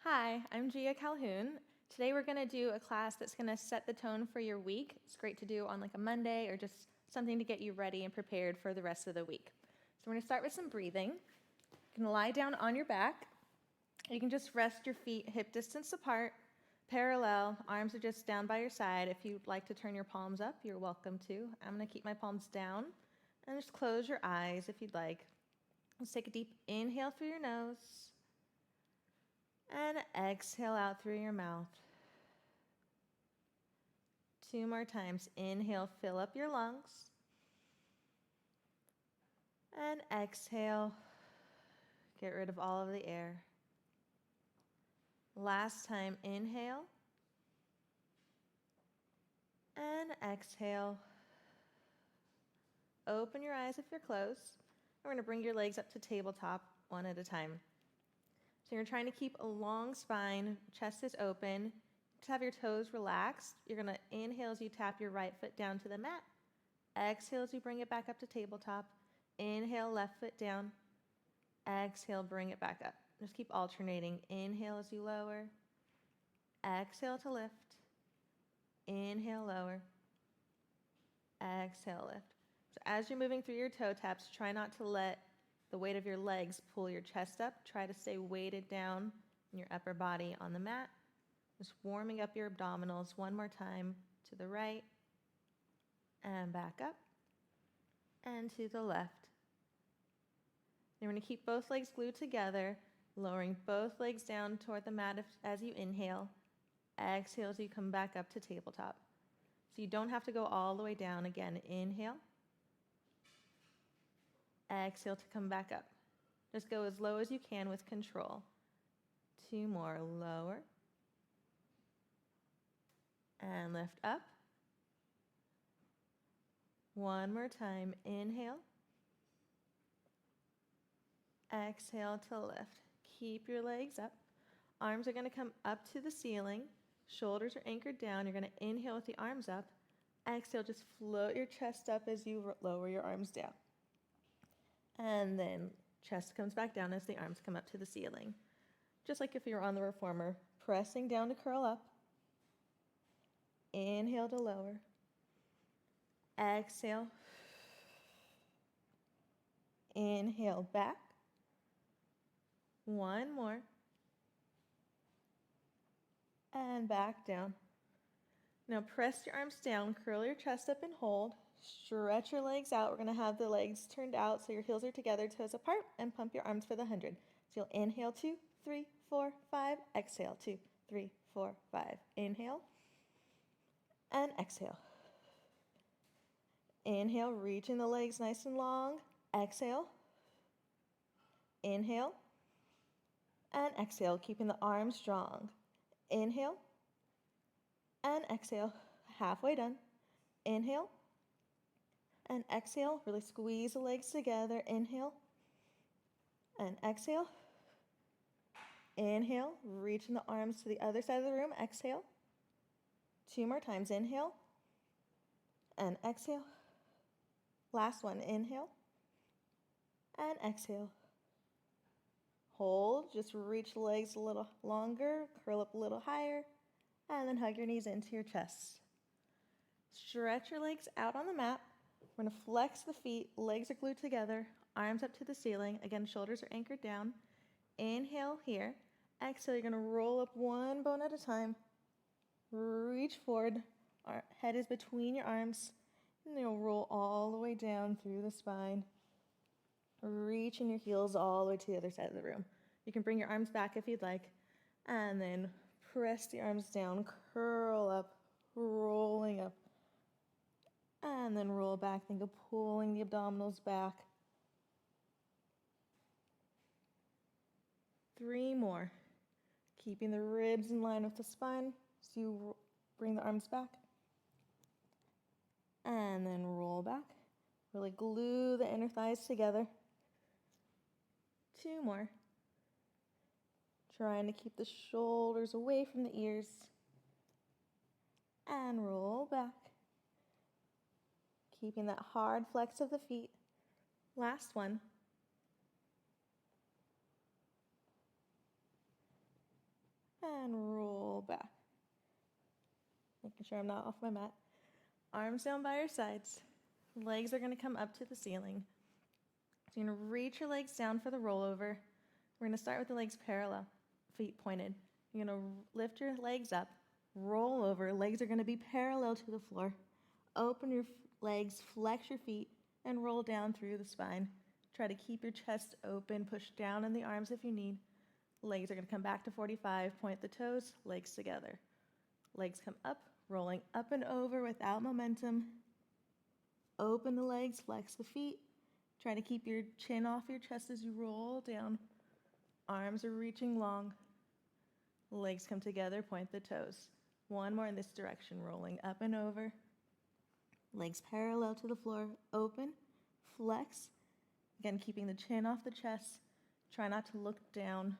Hi, I'm Gia Calhoun. Today we're going to do a class that's going to set the tone for your week. It's great to do on like a Monday or just something to get you ready and prepared for the rest of the week. So we're going to start with some breathing. You can lie down on your back. You can just rest your feet hip distance apart, parallel. Arms are just down by your side. If you'd like to turn your palms up, you're welcome to. I'm going to keep my palms down and just close your eyes if you'd like. Let's take a deep inhale through your nose. And exhale out through your mouth. 2 more times. Inhale, fill up your lungs. And exhale, get rid of all of the air. Last time, inhale. And exhale. Open your eyes if you're closed. We're going to bring your legs up to tabletop one at a time. So you're trying to keep a long spine, chest is open. Just have your toes relaxed. You're going to inhale as you tap your right foot down to the mat. Exhale as you bring it back up to tabletop. Inhale, left foot down. Exhale, bring it back up. Just keep alternating. Inhale as you lower. Exhale to lift. Inhale, lower. Exhale, lift. So as you're moving through your toe taps, try not to let the weight of your legs pull your chest up. Try to stay weighted down in your upper body on the mat. Just warming up your abdominals one more time to the right and back up and to the left. You're going to keep both legs glued together, lowering both legs down toward the mat as you inhale. Exhale as you come back up to tabletop. So you don't have to go all the way down. Again, inhale. Exhale to come back up. Just go as low as you can with control. 2 more. Lower. And lift up. 1 more time. Inhale. Exhale to lift. Keep your legs up. Arms are going to come up to the ceiling. Shoulders are anchored down. You're going to inhale with the arms up. Exhale, just float your chest up as you lower your arms down. And then chest comes back down as the arms come up to the ceiling. Just like if you were on the reformer, pressing down to curl up. Inhale to lower. Exhale. Inhale back. 1 more. And back down. Now press your arms down, curl your chest up and hold. Stretch your legs out. We're going to have the legs turned out so your heels are together, toes apart, and pump your arms for the 100. So you'll inhale 2, 3, 4, 5. Exhale 2, 3, 4, 5. Inhale and exhale. Inhale, reaching the legs nice and long. Exhale. Inhale and exhale, keeping the arms strong. Inhale and exhale. Halfway done. Inhale and exhale. Really squeeze the legs together. Inhale and exhale. Inhale, reaching the arms to the other side of the room. Exhale. 2 more times. Inhale and exhale. Last one. Inhale and exhale. Hold. Just reach the legs a little longer. Curl up a little higher. And then hug your knees into your chest. Stretch your legs out on the mat. We're going to flex the feet. Legs are glued together. Arms up to the ceiling. Again, shoulders are anchored down. Inhale here. Exhale, you're going to roll up one bone at a time. Reach forward. Our head is between your arms. And you'll roll all the way down through the spine. Reaching your heels all the way to the other side of the room. You can bring your arms back if you'd like. And then press the arms down. Curl up. Rolling up. And then roll back. Think of pulling the abdominals back. 3 more. Keeping the ribs in line with the spine as you bring the arms back. And then roll back. Really glue the inner thighs together. 2 more. Trying to keep the shoulders away from the ears. And roll back. Keeping that hard flex of the feet. Last one. and roll back. Making sure I'm not off my mat. Arms down by your sides. Legs are going to come up to the ceiling. So you're going to reach your legs down for the rollover. We're going to start with the legs parallel, feet pointed. You're going to lift your legs up, roll over. Legs are going to be parallel to the floor. Open your legs, flex your feet, and roll down through the spine. Try to keep your chest open, push down in the arms if you need. Legs are going to come back to 45, point the toes, legs together. Legs come up, rolling up and over without momentum. Open the legs, flex the feet. Try to keep your chin off your chest as you roll down. Arms are reaching long. Legs come together, point the toes. One more in this direction, rolling up and over. Legs parallel to the floor, open, flex. Again, keeping the chin off the chest. Try not to look down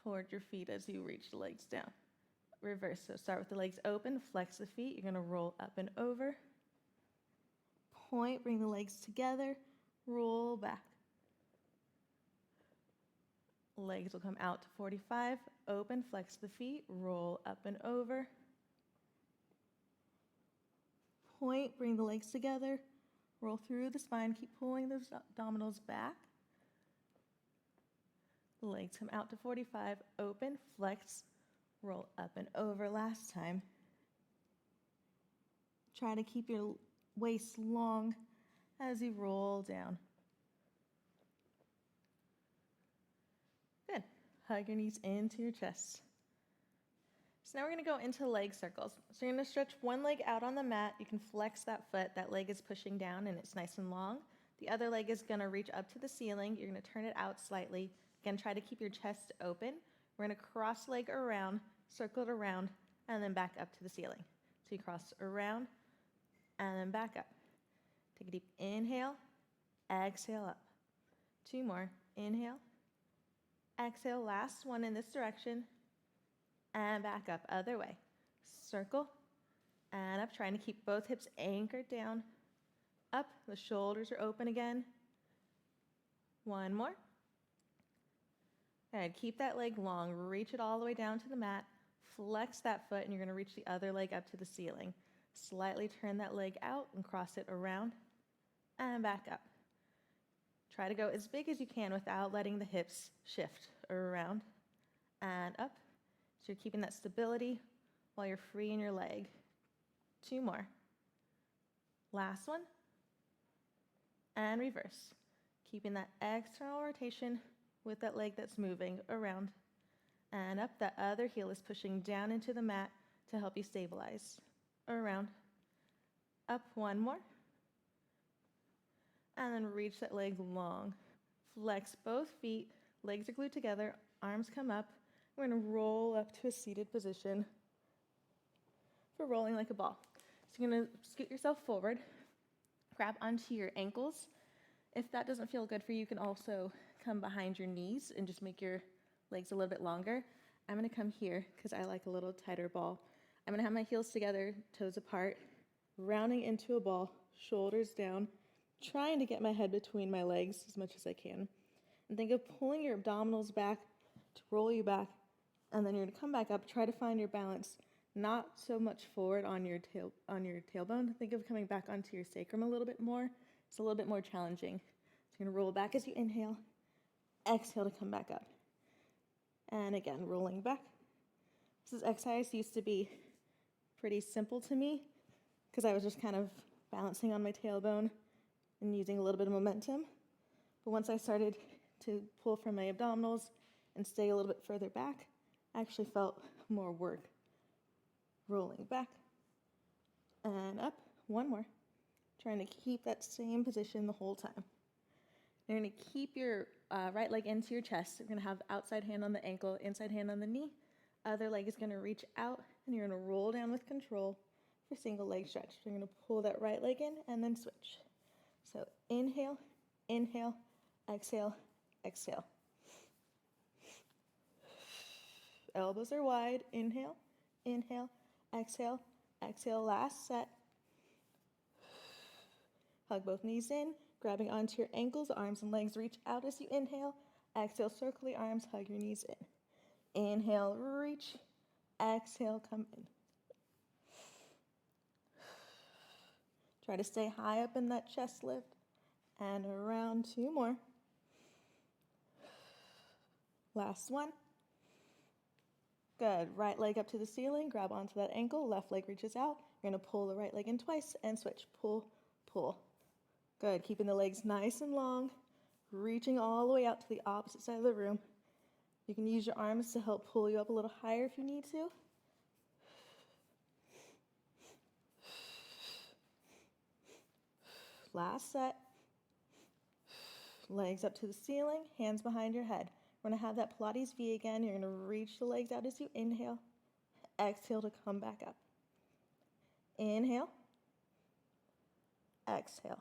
toward your feet as you reach the legs down. Reverse, so start with the legs open, flex the feet. You're gonna roll up and over. Point, bring the legs together, roll back. Legs will come out to 45, open, flex the feet, roll up and over. Point, bring the legs together, roll through the spine, keep pulling those abdominals back. Legs come out to 45, open, flex, roll up and over last time. Try to keep your waist long as you roll down. Good. Hug your knees into your chest. So now we're going to go into leg circles. So you're going to stretch one leg out on the mat. You can flex that foot. That leg is pushing down and it's nice and long. The other leg is going to reach up to the ceiling. You're going to turn it out slightly. Again, try to keep your chest open. We're going to cross leg around, circle it around, and then back up to the ceiling. So you cross around and then back up. Take a deep inhale, exhale up. Two more. Inhale, exhale. Last one in this direction. And back up, other way. Circle and up, trying to keep both hips anchored down. Up, the shoulders are open again. One more. Good, keep that leg long, reach it all the way down to the mat. Flex that foot and you're gonna reach the other leg up to the ceiling. Slightly turn that leg out and cross it around and back up. Try to go as big as you can without letting the hips shift around and up. So you're keeping that stability while you're free in your leg. Two more. Last one. And reverse. Keeping that external rotation with that leg that's moving around and up. That other heel is pushing down into the mat to help you stabilize. Around. Up, one more. And then reach that leg long. Flex both feet. Legs are glued together. Arms come up. We're going to roll up to a seated position for rolling like a ball. So you're going to scoot yourself forward, grab onto your ankles. If that doesn't feel good for you, you can also come behind your knees and just make your legs a little bit longer. I'm going to come here because I like a little tighter ball. I'm going to have my heels together, toes apart, rounding into a ball, shoulders down, trying to get my head between my legs as much as I can. And think of pulling your abdominals back to roll you back. And then you're going to come back up, try to find your balance, not so much forward on your tailbone. Think of coming back onto your sacrum a little bit more. It's a little bit more challenging. So you're going to roll back as you inhale, exhale to come back up. And again, rolling back. This exercise used to be pretty simple to me because I was just kind of balancing on my tailbone and using a little bit of momentum. But once I started to pull from my abdominals and stay a little bit further back, I actually felt more work. Rolling back and up. One more. Trying to keep that same position the whole time. You're going to keep your right leg into your chest. You're going to have outside hand on the ankle, inside hand on the knee. Other leg is going to reach out, and you're going to roll down with control for single leg stretch. You're going to pull that right leg in and then switch. So inhale, inhale, exhale, exhale. Elbows are wide. Inhale, inhale, exhale, exhale. Last set. Hug both knees in, grabbing onto your ankles, arms and legs reach out as you inhale. Exhale, circle the arms, hug your knees in. Inhale, reach. Exhale, come in. Try to stay high up in that chest lift. And around, 2 more. Last one. Good. Right leg up to the ceiling. Grab onto that ankle. Left leg reaches out. You're going to pull the right leg in twice and switch. Pull, pull. Good. Keeping the legs nice and long. Reaching all the way out to the opposite side of the room. You can use your arms to help pull you up a little higher if you need to. Last set. Legs up to the ceiling, hands behind your head. We're going to have that Pilates V again. You're going to reach the legs out as you inhale. Exhale to come back up. Inhale. Exhale.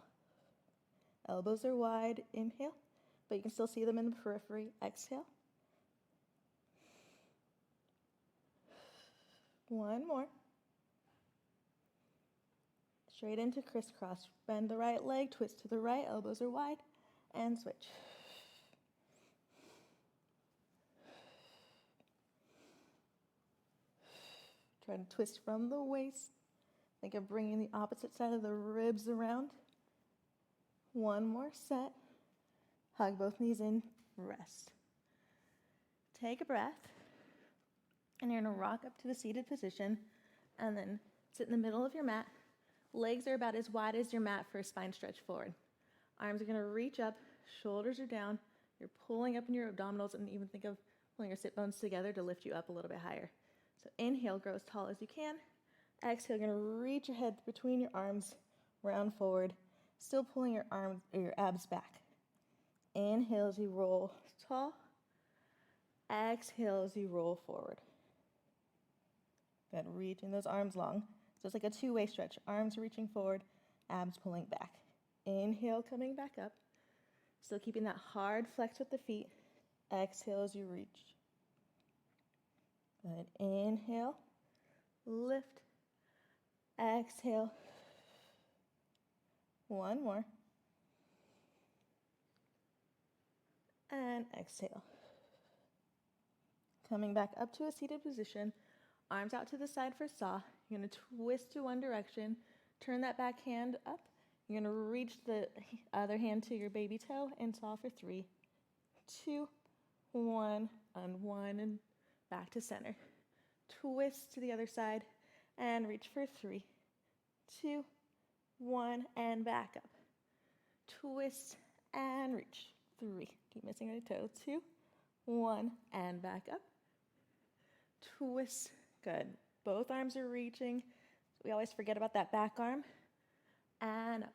Elbows are wide. Inhale. But you can still see them in the periphery. Exhale. One more. Straight into crisscross. Bend the right leg, twist to the right, elbows are wide, and switch. Try to twist from the waist. Think of bringing the opposite side of the ribs around. One more set. Hug both knees in, rest. Take a breath, and you're going to rock up to the seated position, and then sit in the middle of your mat. Legs are about as wide as your mat for a spine stretch forward. Arms are going to reach up, shoulders are down. You're pulling up in your abdominals, and even think of pulling your sit bones together to lift you up a little bit higher. So inhale, grow as tall as you can. Exhale, you're going to reach your head between your arms, round forward, still pulling your arms or your abs back. Inhale as you roll tall. Exhale as you roll forward. Good, reaching those arms long. So it's like a two-way stretch. Arms reaching forward, abs pulling back. Inhale, coming back up. Still keeping that hard flex with the feet. Exhale as you reach. Good. Inhale, lift. Exhale. One more. And exhale. Coming back up to a seated position. Arms out to the side for saw. You're going to twist to one direction. Turn that back hand up. You're going to reach the other hand to your baby toe and saw for 3, 2, 1. Unwind and back to center. Twist to the other side and reach for 3, 2, 1, and back up. Twist and reach. 3. Keep missing your toe. 2, 1, and back up. Twist. Good. Both arms are reaching. We always forget about that back arm. And up.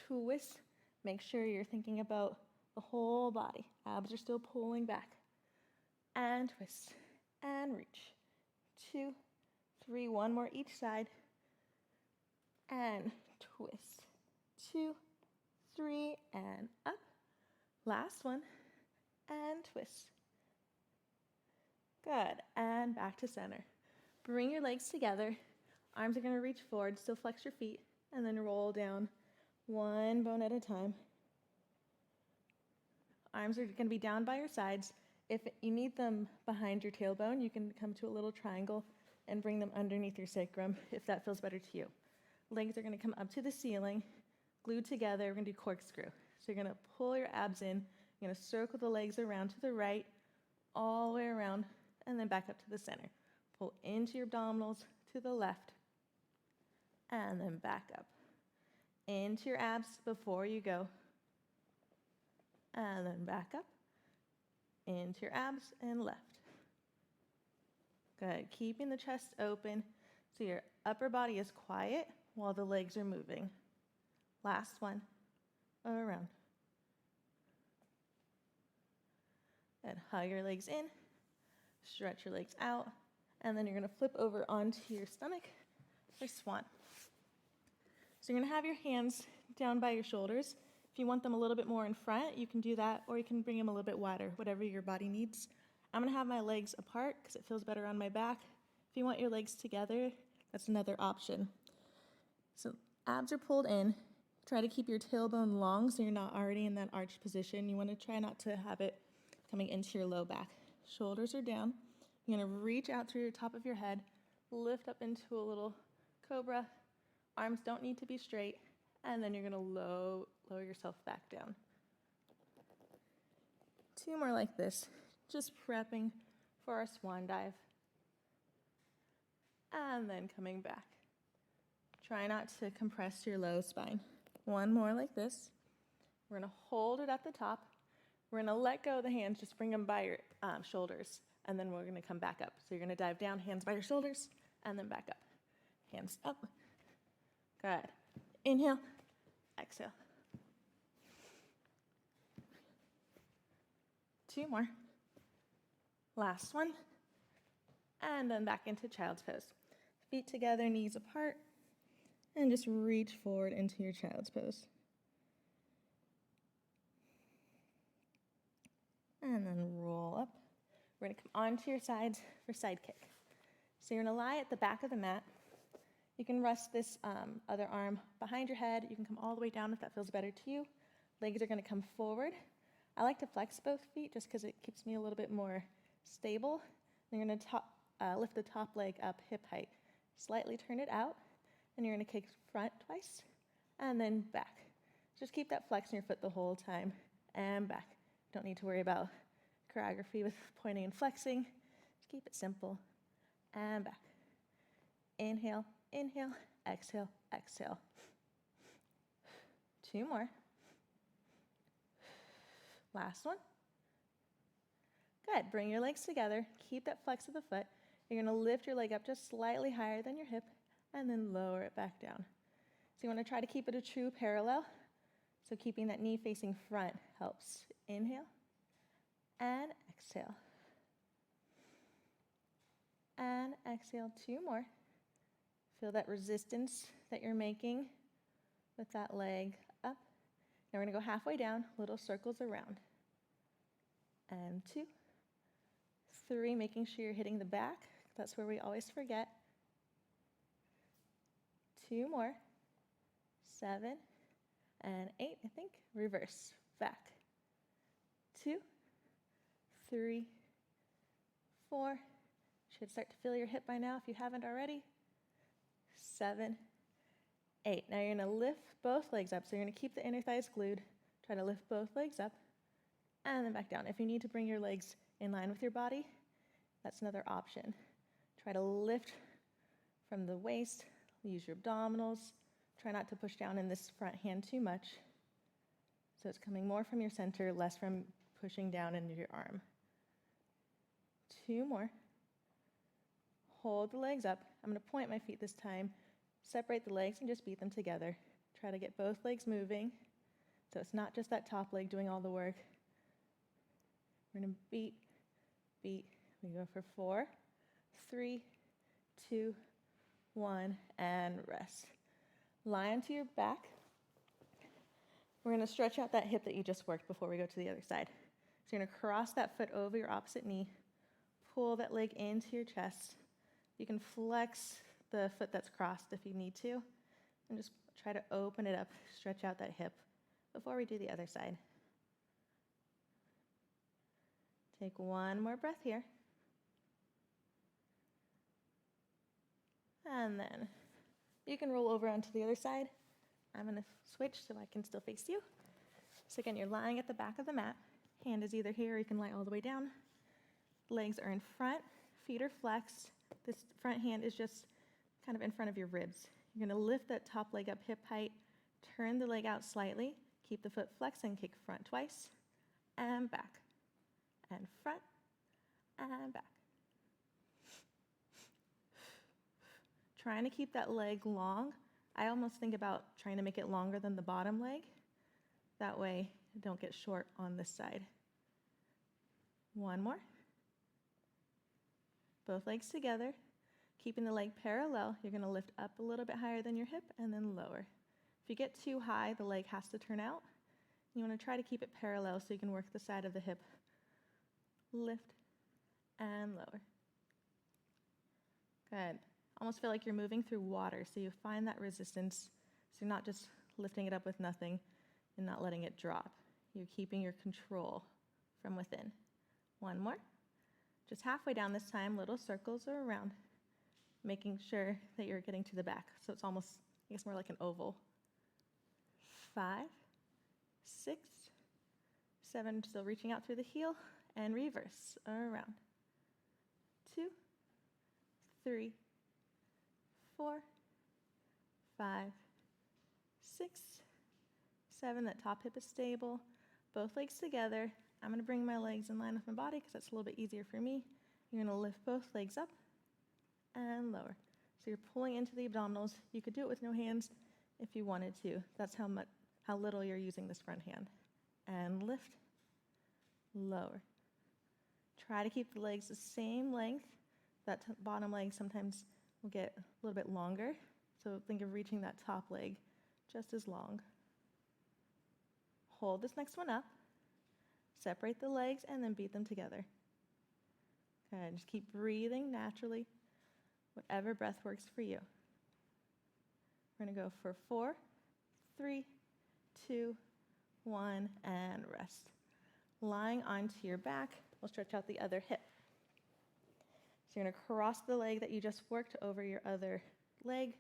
Twist. Make sure you're thinking about the whole body. Abs are still pulling back. And twist. And reach. 2, 3. One more each side. And twist. 2, 3. And up. Last one. And twist. Good. And back to center. Bring your legs together. Arms are going to reach forward. Still flex your feet. And then roll down one bone at a time. Arms are going to be down by your sides. If you need them behind your tailbone, you can come to a little triangle and bring them underneath your sacrum if that feels better to you. Legs are going to come up to the ceiling, glued together. We're going to do corkscrew. So you're going to pull your abs in. You're going to circle the legs around to the right, all the way around, and then back up to the center. Pull into your abdominals to the left, and then back up. Into your abs before you go, and then back up. Into your abs and left. Good. Keeping the chest open so your upper body is quiet while the legs are moving. Last one. Around. And hug your legs in. Stretch your legs out. And then you're going to flip over onto your stomach for swan. So you're going to have your hands down by your shoulders. If you want them a little bit more in front, you can do that, or you can bring them a little bit wider, whatever your body needs. I'm going to have my legs apart because it feels better on my back. If you want your legs together, that's another option. So abs are pulled in. Try to keep your tailbone long so you're not already in that arched position. You want to try not to have it coming into your low back. Shoulders are down. You're gonna reach out through the top of your head, lift up into a little cobra. Arms don't need to be straight, and then you're gonna lower yourself back down. 2 more like this, just prepping for our swan dive. And then coming back. Try not to compress your low spine. 1 more like this. We're gonna hold it at the top. We're gonna let go of the hands, just bring them by your shoulders, and then we're gonna come back up. So you're gonna dive down, hands by your shoulders, and then back up. Hands up. Good. Inhale, exhale. 2 more. Last one. And then back into child's pose. Feet together, knees apart, and just reach forward into your child's pose. And then roll up. We're gonna come onto your sides for side kick. So you're gonna lie at the back of the mat. You can rest this other arm behind your head. You can come all the way down if that feels better to you. Legs are gonna come forward. I like to flex both feet just because it keeps me a little bit more stable. And you're gonna lift the top leg up hip height. Slightly turn it out, and you're gonna kick front twice, and then back. Just keep that flex in your foot the whole time, and back. Don't need to worry about choreography with pointing and flexing. Just keep it simple, and back. Inhale, inhale, exhale, exhale. 2 more. Last one. Good, bring your legs together. Keep that flex of the foot. You're gonna lift your leg up just slightly higher than your hip, and then lower it back down. So you wanna try to keep it a true parallel. So keeping that knee facing front helps. Inhale, and exhale. And exhale, 2 more. Feel that resistance that you're making with that leg up. Now we're gonna go halfway down, little circles around. And 2, 3, making sure you're hitting the back. That's where we always forget. 2 more. 7 and 8, I think. Reverse, back. 2, 3, 4. Should start to feel your hip by now if you haven't already. 7, 8. Now you're gonna lift both legs up. So you're gonna keep the inner thighs glued. Try to lift both legs up and then back down. If you need to bring your legs in line with your body, that's another option. Try to lift from the waist, use your abdominals. Try not to push down in this front hand too much. So it's coming more from your center, less from pushing down into your arm. 2 more. Hold the legs up. I'm gonna point my feet this time. Separate the legs and just beat them together. Try to get both legs moving. So it's not just that top leg doing all the work. We're gonna beat, beat. We go for 4, 3, 2, 1, and rest. Lie onto your back. We're gonna stretch out that hip that you just worked before we go to the other side. So you're gonna cross that foot over your opposite knee, pull that leg into your chest. You can flex the foot that's crossed if you need to, and just try to open it up, stretch out that hip before we do the other side. Take 1 more breath here. And then you can roll over onto the other side. I'm gonna switch so I can still face you. So again, you're lying at the back of the mat. Hand is either here or you can lie all the way down. Legs are in front, feet are flexed. This front hand is just kind of in front of your ribs. You're gonna lift that top leg up hip height, turn the leg out slightly, keep the foot flexed and kick front twice, and back, and front, and back. Trying to keep that leg long. I almost think about trying to make it longer than the bottom leg. That way, you don't get short on this side. 1 more. Both legs together. Keeping the leg parallel, you're gonna lift up a little bit higher than your hip and then lower. If you get too high, the leg has to turn out. You wanna try to keep it parallel so you can work the side of the hip. Lift and lower. Good. Almost feel like you're moving through water, so you find that resistance, so you're not just lifting it up with nothing and not letting it drop. You're keeping your control from within. 1 more. Just halfway down this time, little circles are around, making sure that you're getting to the back. So it's almost, I guess, more like an oval. 5, 6, 7, still reaching out through the heel, and reverse around. 2, 3, 4, 5, 6, 7. That top hip is stable. Both legs together. I'm going to bring my legs in line with my body because that's a little bit easier for me. You're going to lift both legs up and lower. So you're pulling into the abdominals. You could do it with no hands if you wanted to. That's how little you're using this front hand. And lift, lower. Try to keep the legs the same length. That bottom leg sometimes will get a little bit longer. So think of reaching that top leg just as long. Hold this next one up. Separate the legs and then beat them together. Okay, just keep breathing naturally, whatever breath works for you. We're going to go for 4, 3, 2, 1, and rest. Lying onto your back, we'll stretch out the other hip. So you're going to cross the leg that you just worked over your other leg,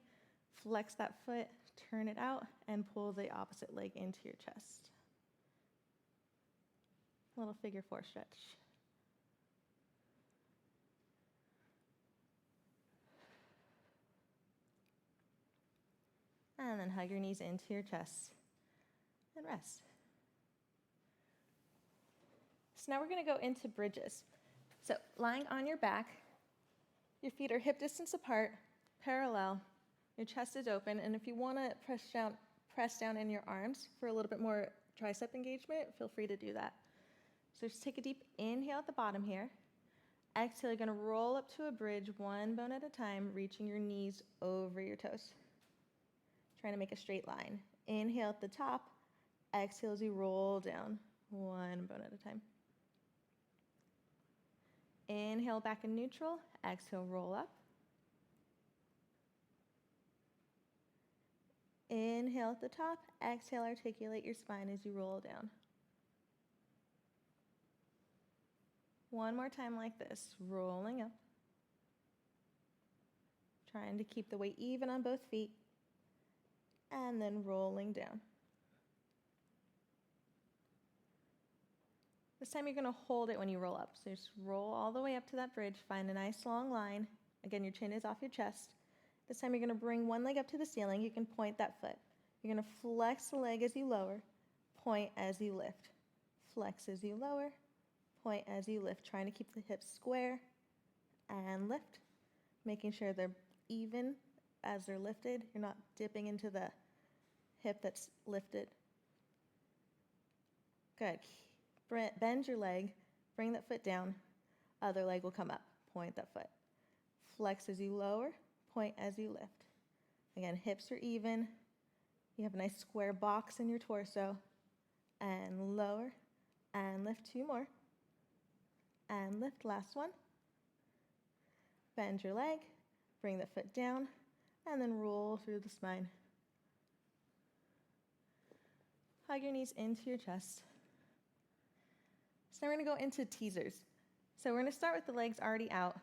flex that foot, turn it out, and pull the opposite leg into your chest. Little figure 4 stretch. And then hug your knees into your chest and rest. So now we're going to go into bridges. So lying on your back, your feet are hip distance apart, parallel, your chest is open, and if you want to press down in your arms for a little bit more tricep engagement, feel free to do that. So just take a deep inhale at the bottom here. Exhale, you're going to roll up to a bridge, one bone at a time, reaching your knees over your toes. Trying to make a straight line. Inhale at the top. Exhale as you roll down, one bone at a time. Inhale back in neutral. Exhale, roll up. Inhale at the top. Exhale, articulate your spine as you roll down. One more time like this, rolling up. Trying to keep the weight even on both feet. And then rolling down. This time you're going to hold it when you roll up. So just roll all the way up to that bridge. Find a nice long line. Again, your chin is off your chest. This time you're going to bring one leg up to the ceiling. You can point that foot. You're going to flex the leg as you lower. Point as you lift. Flex as you lower. Point as you lift. Trying to keep the hips square. And lift. Making sure they're even as they're lifted. You're not dipping into the hip that's lifted. Good. Bend your leg, bring that foot down, other leg will come up, point that foot. Flex as you lower, point as you lift. Again, hips are even, you have a nice square box in your torso, and lower, and lift 2 more, and lift, last one. Bend your leg, bring the foot down, and then roll through the spine. Hug your knees into your chest. So now we're going to go into teasers. So we're going to start with the legs already out,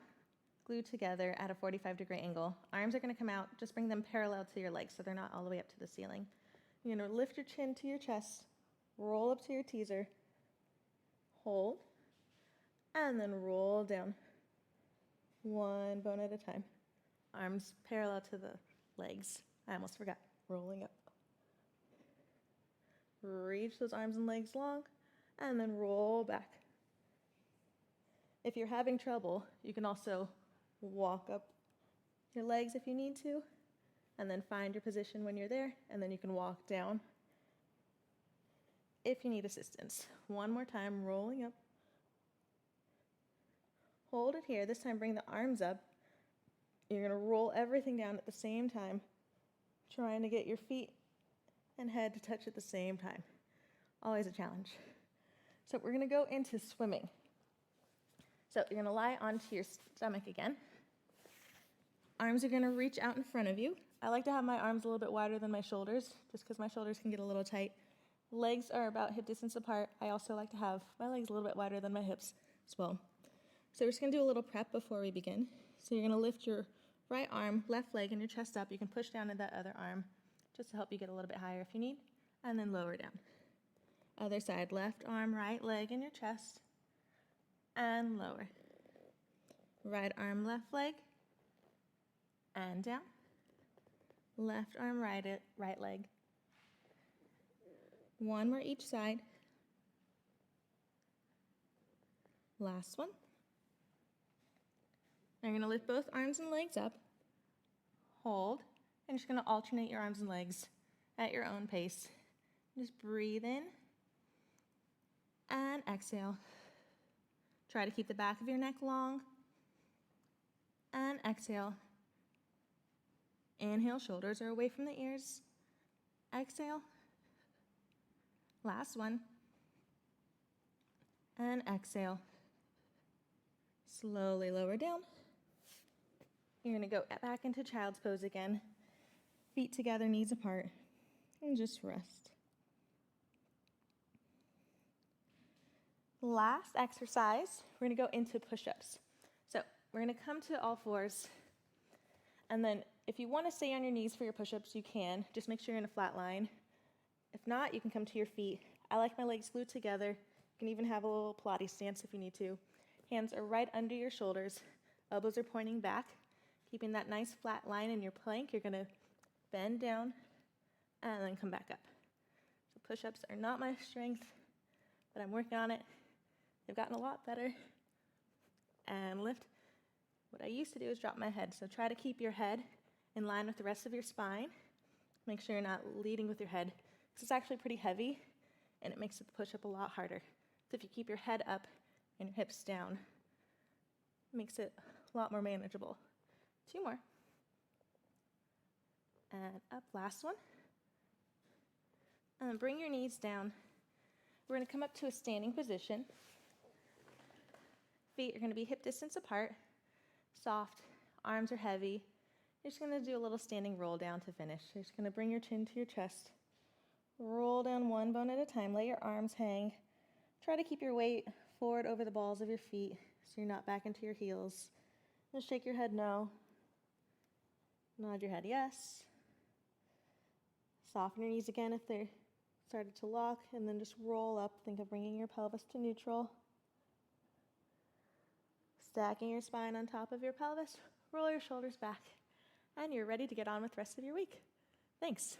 glued together at a 45-degree angle. Arms are going to come out. Just bring them parallel to your legs so they're not all the way up to the ceiling. You're going to lift your chin to your chest, roll up to your teaser, hold, and then roll down. One bone at a time. Arms parallel to the legs. I almost forgot. Rolling up. Reach those arms and legs long. And then roll back. If you're having trouble, you can also walk up your legs if you need to, and then find your position when you're there, and then you can walk down if you need assistance. One more time, rolling up. Hold it here. This time, bring the arms up. You're going to roll everything down at the same time, trying to get your feet and head to touch at the same time. Always a challenge. So we're going to go into swimming. So you're going to lie onto your stomach again. Arms are going to reach out in front of you. I like to have my arms a little bit wider than my shoulders, just because my shoulders can get a little tight. Legs are about hip distance apart. I also like to have my legs a little bit wider than my hips as well. So we're just gonna do a little prep before we begin. So you're gonna lift your right arm, left leg, and your chest up. You can push down to that other arm just to help you get a little bit higher if you need, and then lower down. Other side, left arm, right leg, and your chest, and lower. Right arm, left leg, and down. Left arm, right leg. One more each side. Last one. Now you're gonna lift both arms and legs up. Hold, and you're just gonna alternate your arms and legs at your own pace. Just breathe in and exhale. Try to keep the back of your neck long. And exhale. Inhale, shoulders are away from the ears. Exhale. Last one. And exhale. Slowly lower down. You're gonna go back into child's pose again. Feet together, knees apart, and just rest. Last exercise, we're gonna go into push-ups. So we're gonna come to all fours, and then if you wanna stay on your knees for your push-ups, you can. Just make sure you're in a flat line. If not, you can come to your feet. I like my legs glued together. You can even have a little Pilates stance if you need to. Hands are right under your shoulders. Elbows are pointing back. Keeping that nice flat line in your plank, you're gonna bend down and then come back up. So push-ups are not my strength, but I'm working on it. They've gotten a lot better. And lift. What I used to do is drop my head. So try to keep your head in line with the rest of your spine. Make sure you're not leading with your head, because it's actually pretty heavy, and it makes the push-up a lot harder. So if you keep your head up and your hips down, it makes it a lot more manageable. 2 more. And up, last one. And then bring your knees down. We're gonna come up to a standing position. Feet are gonna be hip distance apart, soft, arms are heavy. You're just gonna do a little standing roll down to finish. You're just gonna bring your chin to your chest. Roll down one bone at a time, let your arms hang. Try to keep your weight forward over the balls of your feet so you're not back into your heels. Just shake your head no. Nod your head yes. Soften your knees again if they're started to lock, and then just roll up. Think of bringing your pelvis to neutral. Stacking your spine on top of your pelvis, roll your shoulders back, and you're ready to get on with the rest of your week. Thanks.